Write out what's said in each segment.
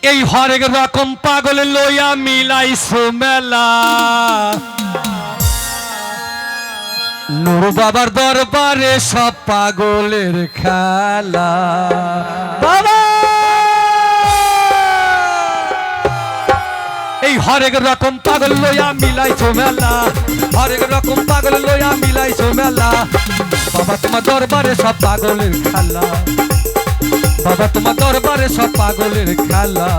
এই হরেক রকম পাগল লইয়া মিলাইছো মেলা, নূর বাবার দরবারে সব পাগলের খেলা। বাবা এই হরেক রকম পাগল লইয়া মিলাইছো মেলা, হরেক রকম পাগল লইয়া মিলাইছো মেলা। বাবা তোমার দরবারে সব পাগলের খেলা, বাবা তোমার দরবারে সব পাগলের খেলা।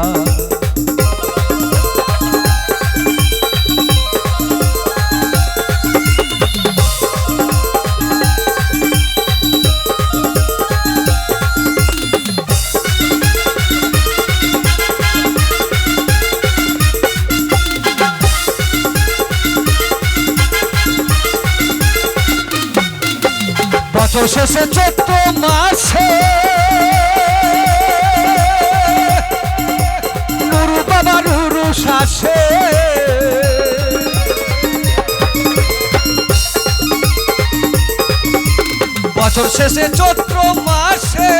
বছর শেষে চৈত্র মাসে নুরু বাবার উরুস আসে, বছর শেষে চৈত্র মাসে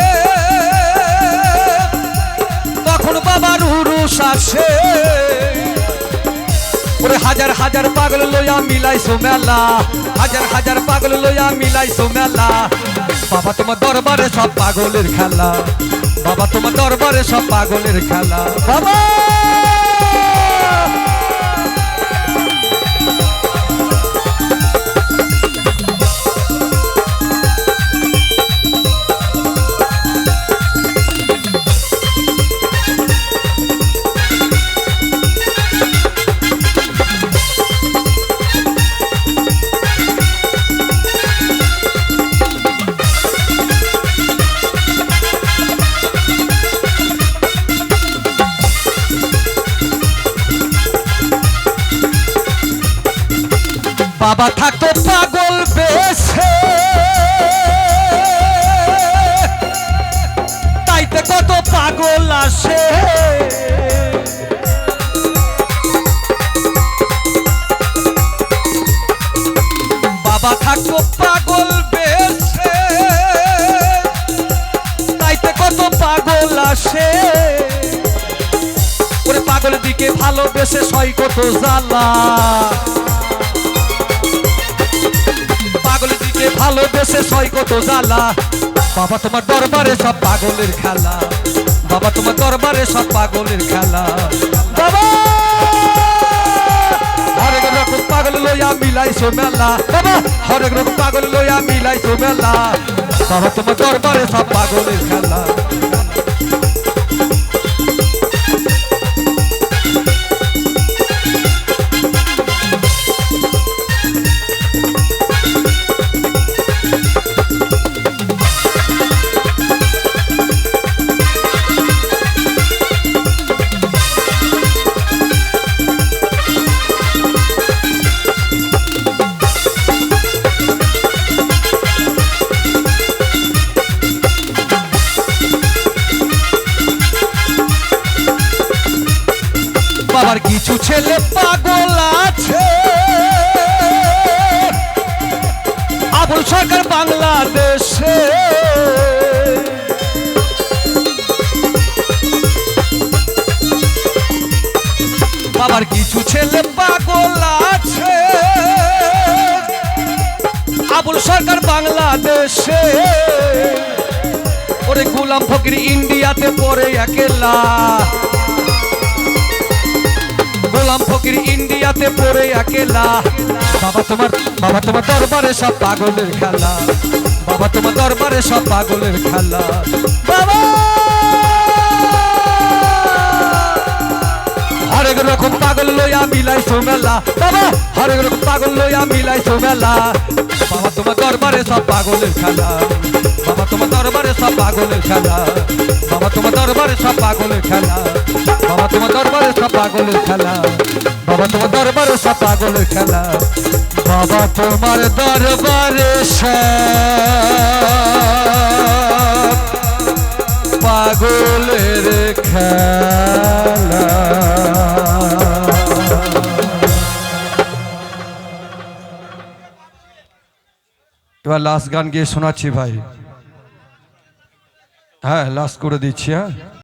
তখন বাবার উরুস আসে। ওরে হাজার হাজার পাগল লইয়া মিলাইছো মেলা, হাজার হাজার পাগল লইয়া মিলাইছো মেলা। বাবা তোমার দরবারে সব পাগলের খেলা, বাবা তোমার দরবারে সব পাগলের খেলা। বাবা বাবা থাকতো পাগল বেশে, তাইতে কত পাগল আসে। বাবা থাকতো পাগল বেশে, তাইতে কত পাগল আসে। ওরে পাগল দিকে ভালোবেসে সই কত জ্বালা, পাগল দিকে ভালোবেসে সই কত জ্বালা। বাবা তোমার দরবারে সব পাগলের খেলা, বাবা তোমার দরবারে সব পাগলের খেলা। বাবা হরেক রকম পাগল লইয়া মিলাইছো মেলা, বাবা হরেক রকম পাগল লইয়া মিলাইছো মেলা। বাবা তোমার দরবারে সব পাগলের খেলা। বাবার কিছু ছেলে পাগল আছে, আবুল সরকার বাংলাদেশে। বাবার কিছু ছেলে পাগল আছে, আবুল সরকার বাংলাদেশে। ওরে গোলাম ফকির ইন্ডিয়াতে পড়ে একলা, গোলাম ফকির ইন্ডিয়াতে পড়ে একলা। বাবা তোমার দরবারে সব পাগলের খেলা, বাবা তোমার দরবারে সব পাগলের খেলা। বাবা হরেক রকম পাগল লইয়া মিলাইছো মেলা, বাবা হরেক রকম পাগল লইয়া মিলাইছো মেলা। বাবা তোমার দরবারে সব পাগলের খেলা, বাবা তোমার দরবারে সব পাগলের খেলা, বাবা তোমার দরবারে সব পাগলের খেলা, বাবা তোমার দরবারে সব পাগলের খেলা, বাবা তোমার দরবারে সব পাগলের খেলা। বাবা তোমার দরবারে সব পাগলের খেলা। এবার লাস্ট গান গিয়ে শোনাচ্ছি ভাই। হ্যাঁ লাস্ট করে দিচ্ছি। হ্যাঁ